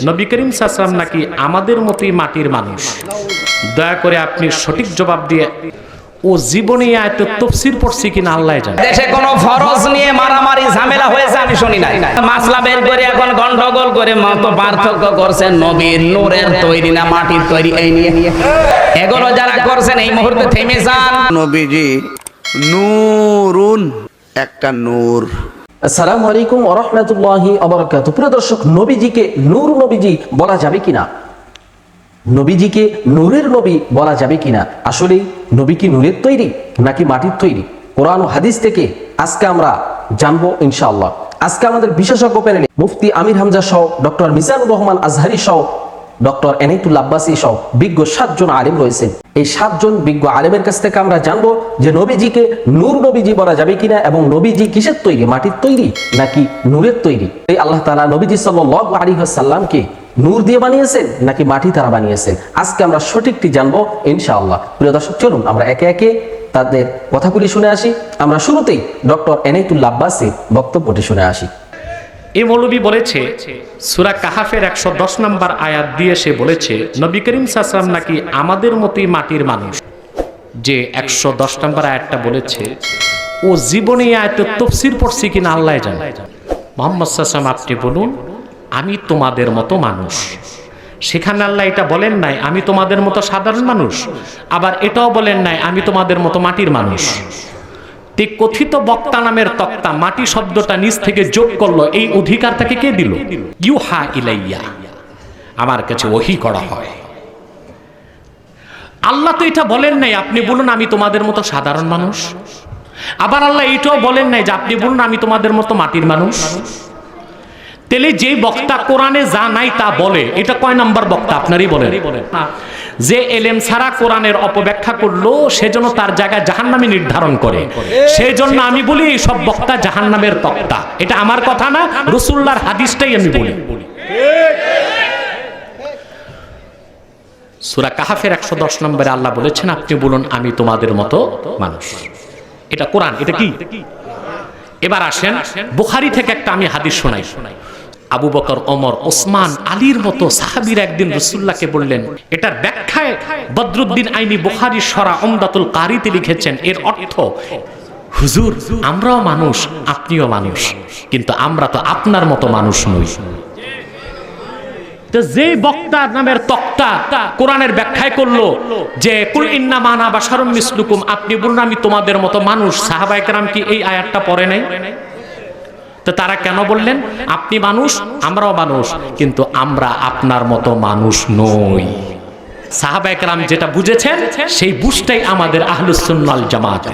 নবী করিম সাল্লাল্লাহু আলাইহি ওয়াসাল্লাম নাকি আমাদের মতোই মাটির মানুষ। দয়া করে আপনি সঠিক জবাব দিয়ে ও জীবনে আয়াতের তাফসীর পড়ছে কিনা আল্লাহ জানে। দেশে কোন ফরজ নিয়ে মারামারি ঝামেলা হয়েছে আমি শুনি নাই। মাসলা বের করে এখন গন্ডগোল করে মত পার্থক্য করছেন নবীর নূরের তৈরি না মাটির তৈরি, এই নিয়ে এগুলো যারা করছেন এই মুহূর্তে থেমে যান। নবীজি নূরুন, একটা নূর। আসসালামু আলাইকুম ওয়া রাহমাতুল্লাহি ওয়া বারাকাতুহু। প্রিয় দর্শক, নবীজিকে নূর নবীজি বলা যাবে কিনা, নবীজিকে নূরের নবী বলা যাবে কিনা, আসলে নবী কি নূরের তৈরি নাকি মাটির তৈরি, কোরআন ও হাদিস থেকে আজকে আমরা জানবো ইনশাআল্লাহ। আজকে আমাদের বিশেষজ্ঞ প্যানেলে মুফতি আমির হামজা সহ, ডক্টর মিজানুর রহমান আজহারি সহ, ডক্টর এনায়েতুল্লাহ আব্বাসী সহ বিজ্ঞ 7 জন আলেম রয়েছেন। এই 7 জন বিজ্ঞ আলেমের কাছ থেকে আমরা জানবো যে নবীজিকে নূর নবীজি বলা যাবে কিনা এবং নবীজি কিসের তৈরি, মাটির তৈরি নাকি নূরের তৈরি। এই আল্লাহ তাআলা নবীজি সাল্লাল্লাহু আলাইহি ওয়াসাল্লামকে নূর দিয়ে বানিয়েছেন নাকি মাটি দ্বারা বানিয়েছেন, আজকে আমরা সঠিকটি জানবো ইনশাআল্লাহ। প্রিয় দর্শক, চলুন আমরা একে একে তাদের কথাগুলি শুনে আসি। আমরা শুরুতেই ডক্টর এনায়েতুল্লাহ আব্বাসীর বক্তব্যটি শুনে আসি। এই মৌলবী বলেছে সূরা কাহাফের 110 নম্বর আয়াত দিয়ে সে বলেছে নবী করিম সাল্লাল্লাহু আলাইহি ওয়াসাল্লাম নাকি আমাদের মতোই মাটির মানুষ। যে 110 নম্বর আয়াতটা বলেছে ও জীবনে আয়াতের তাফসীর পড়ছে কিনা আল্লাহ জানে। মুহাম্মদ সাল্লাল্লাহু আলাইহি ওয়াসাল্লাম আপনি বলুন আমি তোমাদের মতো মানুষ। সেখানে আল্লাহ এটা বলেন নাই আমি তোমাদের মতো সাধারণ মানুষ, আবার এটাও বলেন নাই আমি তোমাদের মতো মাটির মানুষ। কথিত বক্তা নামের তক্তা মাটি শব্দটা নিজ থেকে যোগ করলো, এই অধিকার তাকে কে দিল? ইউহা ইলাইয়া, আমার কাছে ওহী করা হয়। আল্লাহ তো এটা বলেন নাই আপনি বলুন আমি তোমাদের মতো সাধারণ মানুষ, আবার আল্লাহ এটাও বলেন নাই যে আপনি বলুন আমি তোমাদের মতো মাটির মানুষ। তাহলে যে বক্তা কোরআনে যা নাই তা বলে, এটা কয় নাম্বার বক্তা আপনারই বলেন? যে এলেম ছাড়া কোরআনের অপব্যাখ্যা করলো সেজন্য তার জায়গায় জাহান্নামী নির্ধারণ করে, সেই জন্য আমি বলি এই সব বক্তা জাহান্নামের তক্তা। এটা আমার কথা না, রাসূলুল্লাহর হাদিসটাই আমি বলি। সূরা কাহাফের 110 নম্বরে আল্লাহ বলেছেন আপনি বলুন আমি তোমাদের মতো মানুষ। এটা কোরআন, এটা কি? এবার আসেন বুখারী থেকে একটা আমি হাদিস শোনাই। আবু বকর, ওমর, ওসমান, আলীর মতো সাহাবীরা একদিন রাসূলুল্লাহকে বললেন, এটার ব্যাখ্যায় বদরুদ্দিন আইনি বুখারী শরা উমদাতুল কারিতে লিখেছেন, এর অর্থ হুজুর আমরাও মানুষ আপনিও মানুষ, কিন্তু আমরা তো আপনার মতো মানুষ নই। তো যে বক্তা নামের তক্তা কোরআনের ব্যাখ্যায় করলো যে কুল ইন্নামা আনা বাশারুম মিসলুকুম, আপনি বলুন আমি তোমাদের মতো মানুষ, সাহাবায়ে কেরাম কি এই আয়াতটা পড়ে নাই? তো তারা কেন বললেন আপনি মানুষ আমরাও মানুষ, কিন্তু আমরা আপনার মতো মানুষ নই? সাহাবায়ে কেরাম যেটা বুঝেছেন সেই বুঝটাই আমাদের আহলুস সুন্নাহ ওয়াল জামাত।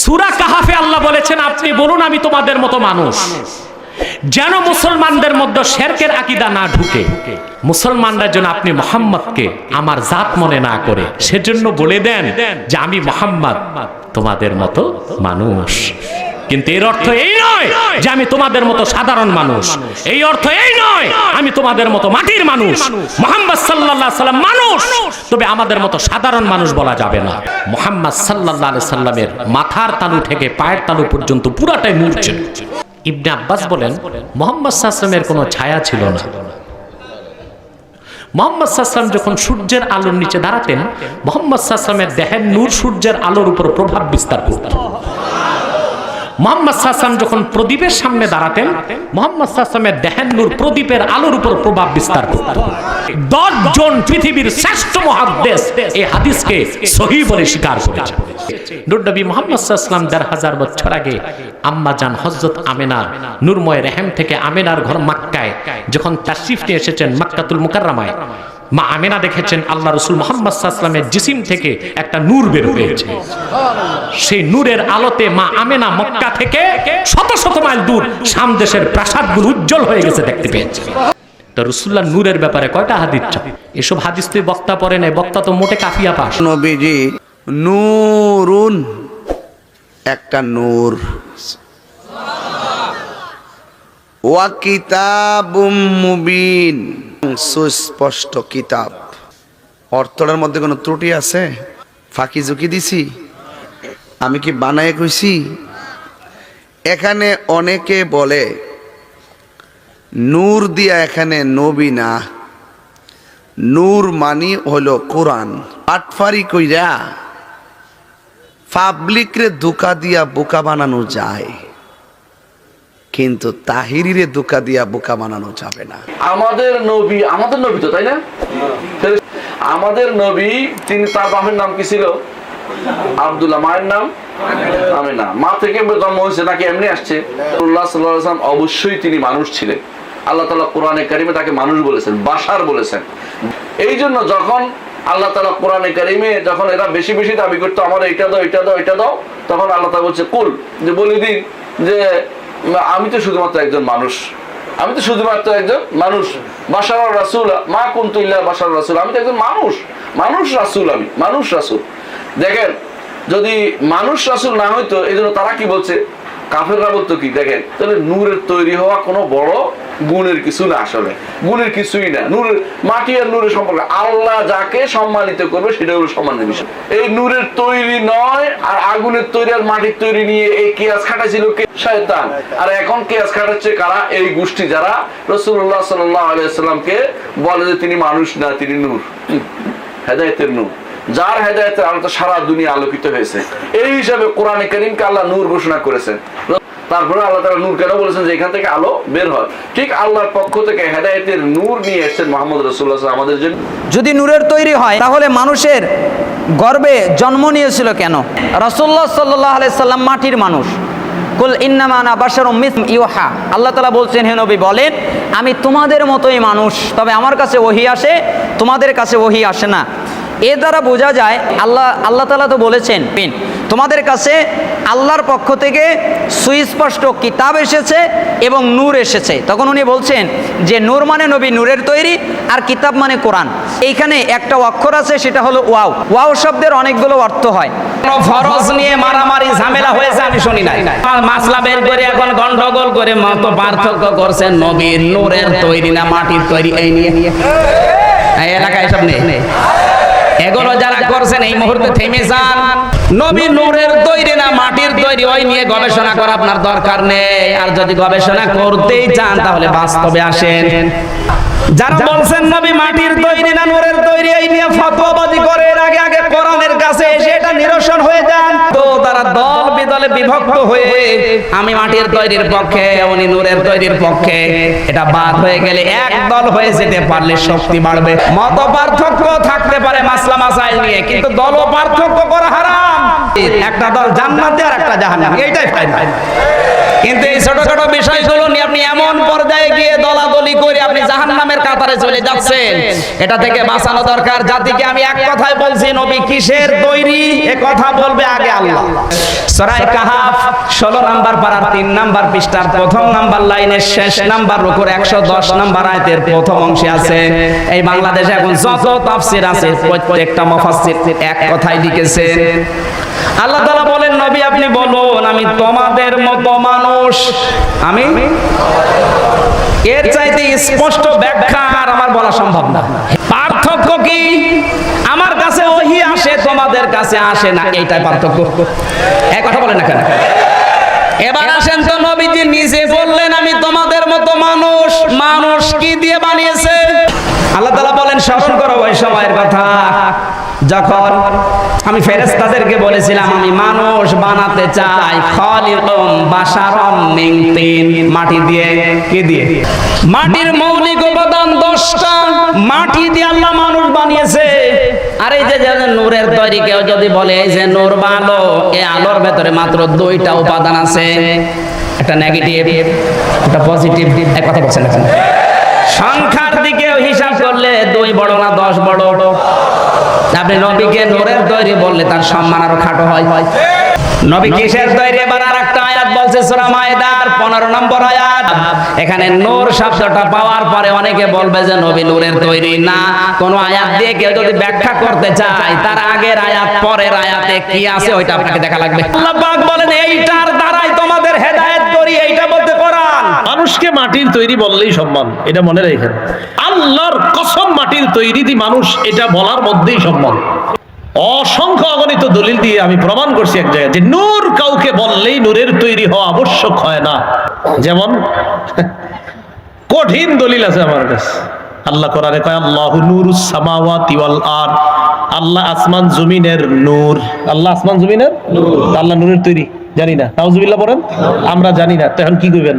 সূরা কাহাফে আল্লাহ বলেছেন আপনি বলুন আমি তোমাদের মতো মানুষ, যেন মুসলমানদের মধ্যে শিরকের আকীদা না ঢুকে, মুসলমানরা যেন আপনি মুহাম্মদকে আমার জাত মনে না করে, সেজন্য বলে দেন যে আমি মুহাম্মদ তোমাদের মতো মানুষ। কিন্তু এর অর্থ এই নয় যে আমি তোমাদের মতো সাধারণ মানুষ, এই অর্থ এই নয় আমি তোমাদের মতো মাটির মানুষ। মুহাম্মদ সাল্লাল্লাহু আলাইহি সাল্লাম মানুষ, তবে আমাদের মতো সাধারণ মানুষ বলা যাবে না। মুহাম্মদ সাল্লাল্লাহু আলাইহি সাল্লামের মাথার তালু থেকে পায়ের তালু পর্যন্ত পুরাটাই নূর ছিল। ইবনে আব্বাস বলেন মুহাম্মদ সাল্লাল্লাহু আলাইহি সাল্লামের কোনো ছায়া ছিল না। মুহাম্মদ সাল্লাল্লাহু আলাইহি সাল্লাম যখন সূর্যের আলোর নিচে দাঁড়াতেন, মুহাম্মদ সাল্লাল্লাহু আলাইহি সাল্লামের দেহের নূর সূর্যের আলোর উপর প্রভাব বিস্তার করত। মুহাম্মদ সাল্লাল্লাহু আলাইহি সাল্লাম যখন প্রদীপের সামনে দাঁড়াতেন, মুহাম্মদ সাল্লাল্লাহু আলাইহি সাল্লামের দেহের নূর প্রদীপের আলোর উপর প্রভাব বিস্তার করত। 10 জন পৃথিবীর শ্রেষ্ঠ মুহাদ্দিস এই হাদিসকে সহিহ বলে স্বীকার করেছেন। নবী মুহাম্মদ সাল্লাল্লাহু আলাইহি সাল্লাম 1500 বছর আগে আম্মা জান হযরত আমিনার নূরময় রহম থেকে আমিনার ঘর মক্কায় যখন তাশরিফ নিয়ে এসেছেন মক্কাতুল মুকাররমায়, মা আমিনা দেখেছেন আল্লাহ রাসূল মুহাম্মদ সাল্লাল্লাহু আলাইহি সাল্লামের জিসিম থেকে একটা নূর বের হয়েছে। সেই নূরের আলোতে মা আমিনা মক্কা থেকে শত শত মাইল দূর শাম দেশের প্রাসাদগুলো উজ্জ্বল হয়ে গেছে দেখতে পেয়েছে। তো রাসূলুল্লাহ নূরের ব্যাপারে কয়টা হাদিস চাই? এসব হাদিস তো বক্তা পড়ে নাই, বক্তা তো মোটে কাফিয়া পাস। নবীজি নূরুন, একটা নূর। ওয়া কিতাবুম মুবিন, সুস্পষ্ট কিতাব। অর্থটার মধ্যে কোনো ত্রুটি আছে? ফাঁকি ঝুঁকি দিছি? আমি কি বানায় কইছি? এখানে অনেকে বলে নূর দিয়া এখানে নবী না, নূর মানি হলো কোরআন। পাটফারি কইরা পাবলিক রে ধোঁকা দিয়া বোকা বানানো যায়, কিন্তু তাহিরিরে ধোঁকা দিয়া বোকা বানানো যাবে না। আমাদের নবী তো, তাই না? আমাদের নবী, তিনি, তার বাপের নাম কি ছিল? আব্দুল্লাহ। মায়ের নাম আমিনা। মা থেকে জন্ম হয়েছে নাকি এমনি আসছে? রাসূলুল্লাহ সাল্লাল্লাহু আলাইহি ওয়াসাল্লাম অবশ্যই তিনি মানুষ ছিলেন। আল্লাহ তাআলা কোরআনে কারিমে তাকে মানুষ বলেছেন, বাশার বলেছেন। এই জন্য যখন আল্লাহ তাআলা কোরআনে কারিমে যখন এরা বেশি বেশি দাবি করতো আমার এটা দাও এটা দাও এটা দাও, তখন আল্লাহ তাআলা বলছে কুল, যে বলে দিন যে আমি তো শুধুমাত্র একজন মানুষ, আমি তো শুধুমাত্র একজন মানুষ। বাশার রাসূল মা কুনতু ইল্লা বাশার রাসূল, আমি তো একজন মানুষ, মানুষ রাসূল, আমি মানুষ রাসূল। দেখেন, যদি মানুষ রাসূল না হইতো, এই জন্য তারা কি বলছে, কাফেররা বলতো কি, দেখেন তাহলে নূরের তৈরি হওয়া কোনো বড় গুণের কিছু না, আসলে গুণের কিছুই না। নূরের, মাটি আর নূরের সম্পর্ক, আল্লাহ যাকে সম্মানিত করবে সেটা হলো সম্মানের বিষয়। এই নূরের তৈরি নয়, আর আগুনের তৈরি আর মাটির তৈরি নিয়ে এই কিয়াস খাটাইছিল কে? শয়তান। আর এখন কিয়াস খাটাচ্ছে কারা? এই গোষ্ঠী যারা রাসূলুল্লাহ সাল্লাল্লাহু আলাইহি ওয়াসাল্লামকে বলে যে তিনি মানুষ না, তিনি নূর, হেদায়েতের নূর, যার হেদায়েতের আলোতে সারা দুনিয়া আলোকিত হয়েছে। এই হিসাবে কোরআনে কারীমকে আল্লাহ নূর ঘোষণা করেছেন। তারপরে আল্লাহ তাআলা নূর কেন বলেছেন? যে এখান থেকে আলো বের হয়। ঠিক আল্লাহর পক্ষ থেকে হেদায়েতের নূর নিয়ে এসেছেন মুহাম্মদ রাসূলুল্লাহ সাল্লাল্লাহু আলাইহি ওয়াসাল্লাম আমাদের জন্য। যদি নূরের তৈরি হয় তাহলে মানুষের গর্ভে জন্ম নিয়েছিল কেন? রাসূলুল্লাহ সাল্লাল্লাহু আলাইহি সাল্লাম মাটির মানুষ। কুল ইন্নামা আনা বাশারুম মিসলুকুম ইউহা, আল্লাহ তাআলা বলছেন, হে নবী বলেন আমি তোমাদের মতোই মানুষ, তবে আমার কাছে ওহী আসে, তোমাদের কাছে ওহী আসে না। এর দ্বারা বোঝা যায় আল্লাহ তাআলা তো বলেছেন তোমাদের কাছে আল্লাহর পক্ষ থেকে সুস্পষ্ট কিতাব এসেছে এবং নূর এসেছে। তখন উনি বলছেন যে নূর মানে নবী নূরের তৈরি, আর কিতাব মানে কোরআন। এইখানে একটা অক্ষর আছে, সেটা হলো ওয়াও। ওয়াও শব্দের অনেকগুলো অর্থ হয়। ফরজ নিয়ে মারামারি ঝামেলা হয়েছে আমি শুনি নাই। মাসলা বের করে এখন গন্ডগোল করে মত পার্থক্য করছেন নবীর নূরের তৈরি না মাটির তৈরি, এই নিয়ে এই এলাকায় সব নেই। এগুলো যারা করছেন এই মুহূর্তে থেমে যান। নবী নূরের তৈরি না মাটির তৈরি, ওই নিয়ে গবেষণা করা আপনার দরকার নেই। আর যদি গবেষণা করতেই চান তাহলে বাস্তবে আসেন। যারা বলছেন নবী মাটির তৈরি না নূরের তৈরি, এই নিয়ে ফতোয়াবাজি করে এর আগে আগে কোরআনের কাছে এসে এটা নিরসন হয়ে যান। তো তারা দল বিদলে বিভক্ত হয়ে আমি মাটির তৈরির পক্ষে, উনি নূরের তৈরির পক্ষে, এটা বাদ হয়ে গেলে এক দল হয়ে যেতে পারলে শক্তি বাড়বে। মত পার্থক্য থাকতে পারে মাসলা মাসাইল নিয়ে, কিন্তু দল পার্থক্য করা হারাম। একটা দল জান্নাতে আর একটা জাহান্নামে, এইটাই ফায়দা। কিন্তু এই ছোটখাটো বিষয়গুলো নিয়ে আপনি এমন পর্যায়ে গিয়ে দলাদলি করে আপনি জাহান্নামের কাতারে চলে যাচ্ছেন, এটা থেকে বাঁচানো দরকার। জাতিকে আমি এক কথাই বলছি, নবী কিসের তৈরি এ কথা বলবে আগে আল্লাহ। সূরা কাহাফ 16 নাম্বার পারার 3 নাম্বার পৃষ্ঠার প্রথম নাম্বার লাইনের শেষ নাম্বার রুকুর 110 নাম্বার আয়াতের প্রথম অংশে আছে। এই বাংলাদেশে এখন যত তাফসীর আছে প্রত্যেকটা মুফাসসির এক কথাই লিখেছেন। আল্লাহ তাআলা বলেন, নবী আপনি বলুন আমি তোমাদের মতো মানুষ। আমি এর চাইতে স্পষ্ট ব্যাখ্যা আর আমার বলা সম্ভব না। পার্থক্য কি? আমার কাছে ওহী আসে, তোমাদের কাছে আসে না, এইটাই পার্থক্য। এক কথা বলেন না কেন? এবার আসেন তো, নবীজি নিজে বললেন আমি তোমাদের মতো মানুষ। মানুষ কি দিয়ে বানিয়েছে? আল্লাহ তাআলা বলেন, স্মরণ করো ওই সময়ের কথা যখন আমি ফেরেশতাদেরকে বলেছিলাম আমি মানুষ বানাতে চাই। খালিকুম বাশারাম মিন তিন, মাটি দিয়ে। কি দিয়ে? মাটির মৌলিক উপাদান 10টা, মাটি দিয়ে আল্লাহ মানুষ বানিয়েছে। আর এই যে নূরের তৈরি, কেউ যদি বলে এই যে নূর বা আলো, এই আলোর ভেতরে মাত্র 2টা উপাদান আছে, একটা নেগেটিভ একটা পজিটিভ। এক কথা বলছেন না? সংখ্যার দিকে হিসাব করলে 2 বড় না 10 বড়? আপনি নবীকে নূরের তৈরি বললে তার সম্মান আরো খাটো হয়। নবী কিসের তৈরি? এবার আরেকটা আয়াত বলছে সূরা মায়েদার 15 নম্বর আয়াত। এখানে নূর শব্দটা পাওয়ার পরে অনেকে বলবে যে নবী নূরের তৈরি না। কোন আয়াত দিয়ে কেউ যদি ব্যাখ্যা করতে চায়, তার আগের আয়াত পরের আয়াতে কি আছে ওইটা আপনাকে দেখা লাগবে। আল্লাহ পাক বলেন এইটার দ্বারাই তোমাদের হেদায়েত করি, এইটা বলতে কোরআন। মানুষকে মাটির তৈরি বললেই সম্মান, এটা মনে রাখেন। আল্লাহর কসম মাটির তৈরি দি মানুষ, এটা বলার মধ্যেই সম্মান। অসংখ্য অগণিত দলিল দিয়ে আমি প্রমাণ করছি এক জায়গায় যে নূর কাউকে বললেই নূরের তৈরি হওয়া আবশ্যক হয় না। যেমন কঠিন দলিল আছে আমার কাছে। আল্লাহ কোরআনে কয় আল্লাহু নূরুস সামাওয়াতি ওয়াল আরদ, আল্লাহ আসমান জমিনের নূর। আল্লাহ আসমান জমিনের নূর, আল্লাহ নূরের তৈরি জানি না, নাউজুবিল্লাহ পড়েন। আমরা জানি না, তো এখন কি করবেন?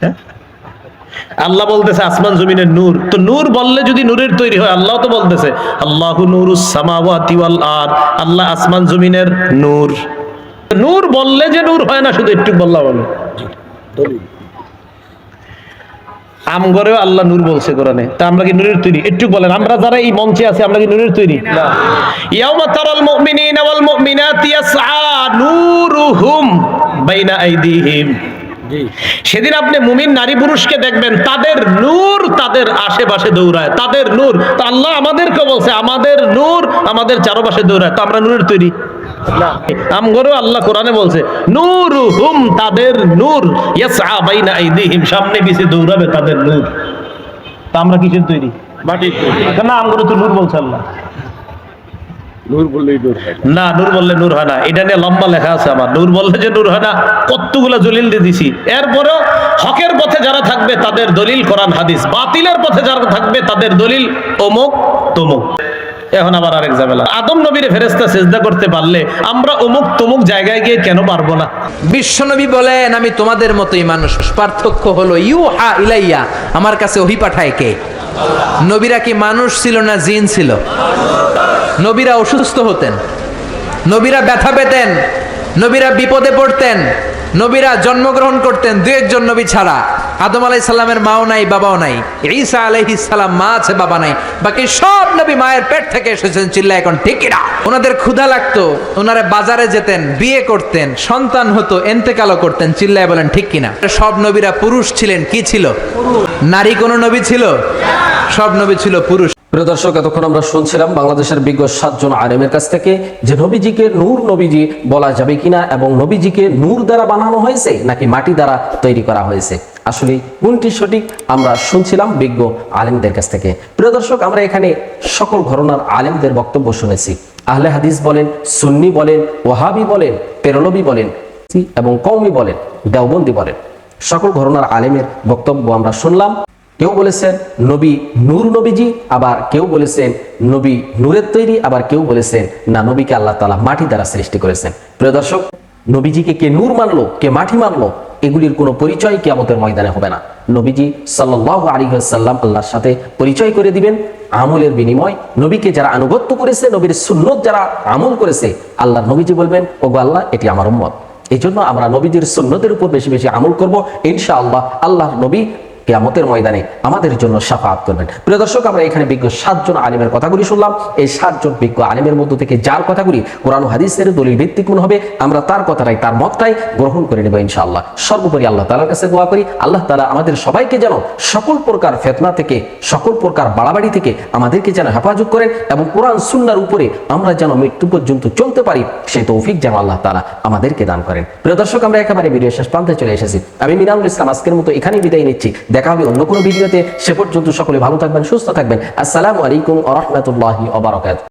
হ্যাঁ, আল্লাহ বলতেছে আসমান জমিনের নূর, তো নূর বললে যদি নূরের তৈরি হয়, আল্লাহ তো বলতেছে আল্লাহু নূরুস সামাওয়াতি ওয়াল আরদ, আল্লাহ আসমান জমিনের নূর। নূর বললে যে নূর হয় না, শুধু একটু বললাম আমি। আমগরেও আল্লাহ নূর বলছে কোরআনে, তা আমরা কি নূরের তৈরি? একটু বলেন, আমরা যারা এই মঞ্চে আছি আমরা কি নূরের তৈরি? না। ইয়াউমা তারাল মুমিনিনা ওয়াল মুমিনাতি ইয়াসআ নূরুহুম বাইনা আইদিহিম, সেদিন আপনি মুমিন নারী পুরুষকে দেখবেন তাদের নূর তাদের আশেপাশে দৌড়ায়, তাদের নূর। তো আল্লাহ আমাদেরকে বলছে আমাদের নূর আমাদের চারপাশে দৌড়ায়, তো আমরা নূরের তৈরি না। আমগরেও আল্লাহ কোরআনে বলছে নূরুহুম, তাদের নূর, ইয়াসআ বাইনা আইদিহিম, সামনে পিছে দৌড়াবে তাদের নূর। তো আমরা কিসের তৈরি? মাটির তৈরি। না, আমগরে তো নূর বলছে আল্লাহ। নূর বললেই নূর হয় না, নূর বললে নূর হয় না, এটা নিয়ে লম্বা লেখা আছে আমার। নূর বললে যে নূর হয় না, কতগুলা দলিল দিয়ে দিছি। এরপরেও হকের পথে যারা থাকবে তাদের দলিল কোরআন হাদিস, বাতিলের পথে যারা থাকবে তাদের দলিল অমুক তমুক। এখন আবার আরেক ঝামেলা, আদম নবীর ফেরেশতা সিজদা করতে পারলে আমরা অমুক তমুক জায়গায় গিয়ে কেন পারবো না? বিশ্বনবী বলেন আমি তোমাদের মতোই মানুষ, পার্থক্য হলো ইউহা ইলাইয়া, আমার কাছে ওহী পাঠায় কে? নবীরা কি মানুষ ছিল না জিন ছিল? নবীরা অসুস্থ হতেন, নবীরা ব্যথা পেতেন, নবীরা বিপদে পড়তেন, নবীরা জন্মগ্রহণ করতেন দু একজন নবী ছাড়া। আদম আলাইহিস সালামের মাও নাই বাবাও নাই, ঈসা আলাইহিস সালাম মা আছে বাবা নাই, বাকি সব নবী মায়ের পেট থেকে এসেছেন। চিল্লা এখন ঠিক কিনা? ওনাদের ক্ষুধা লাগতো, ওনারা বাজারে যেতেন, বিয়ে করতেন, সন্তান হতো, এন্তেকালও করতেন। চিল্লায় বলেন ঠিক কিনা? সব নবীরা পুরুষ ছিলেন, কি ছিল? নারী কোনো নবী ছিল? সব নবী ছিল পুরুষ। প্রিয় দর্শক, এতক্ষণ আমরা শুনছিলাম বাংলাদেশের বিজ্ঞ 7 জন আলেমের কাছ থেকে যে নবীজিকে নূর নবীজি বলা যাবে কিনা, এবং নবীজিকে নূর দ্বারা বানানো হয়েছে নাকি মাটি দ্বারা তৈরি করা হয়েছে, আসলে কোনটি সঠিক আমরা শুনছিলাম বিজ্ঞ আলেমদের কাছ থেকে। প্রিয় দর্শক, আমরা এখানে সকল ঘরানার আলেমদের বক্তব্য শুনেছি। আহলে হাদিস বলেন, সুন্নি বলেন, ওয়াহাবি বলেন, পেরলবি বলেন এবং কওমি বলেন, দেওবন্দি বলেন, সকল ঘরানার আলেমের বক্তব্য আমরা শুনলাম। কেউ বলেছেন নবী নূর নবীজি, আবার কেউ বলেছেন নবী নূরের তৈরি, আবার কেউ বলেছেন না, নবীকে আল্লাহ তাআলা মাটি দ্বারা সৃষ্টি করেছেন। প্রিয় দর্শক, নবীজিকে কে নূর মানলো, কে মাটি মানলো, এগুলির কোনো পরিচয় কিয়ামতের ময়দানে হবে না। নবীজি সাল্লাল্লাহু আলাইহি ওয়াসাল্লাম আল্লাহর সাথে পরিচয় করে দিবেন আমলের বিনিময়। নবীকে যারা আনুগত্য করেছে, নবীর সুন্নত যারা আমল করেছে, আল্লাহ নবীজি বলবেন ওগো আল্লাহ, এটি আমার উম্মত। এই জন্য আমরা নবীজির সুন্নতের উপর বেশি বেশি আমল করব, ইনশাআল্লাহ আল্লাহর নবী কিয়ামতের ময়দানে আমাদের জন্য শাফাআত করবেন। প্রিয় দর্শক, আমরা এখানে বিজ্ঞ 7 জন আলেমের কথাগুলি শুনলাম। এই 7 জন বিজ্ঞ আলেমের মধ্য থেকে যার কথাগুলি কোরআন ও হাদিসের দলিল ভিত্তিক মনে হবে, আমরা তার কথাটাই, তার মতটাই গ্রহণ করে নেব ইনশাআল্লাহ। সর্বোপরি আল্লাহ তাআলার কাছে দোয়া করি, আল্লাহ তাআলা আমাদের সবাইকে যেন সকল প্রকার ফিতনা থেকে, সকল প্রকার বাড়াবাড়ি থেকে আমাদেরকে যেন হেফাজত করেন, এবং কোরআন সুন্নাহর উপরে আমরা যেন মৃত্যু পর্যন্ত চলতে পারি, সেই তৌফিক যেন আল্লাহ তাআলা আমাদেরকে দান করেন। প্রিয় দর্শক, আমরা একেবারে ভিডিও শেষ প্রান্তে চলে এসেছি। আমি মিনারুল ইসলাম আজকের মতো এখানেই বিদায় নিচ্ছি। দেখা হবে অন্য কোনো ভিডিওতে। সে পর্যন্ত সকলে ভালো থাকবেন, সুস্থ থাকবেন। আসসালামু আলাইকুম ওয়া রাহমাতুল্লাহি ওয়া বারাকাতুহু।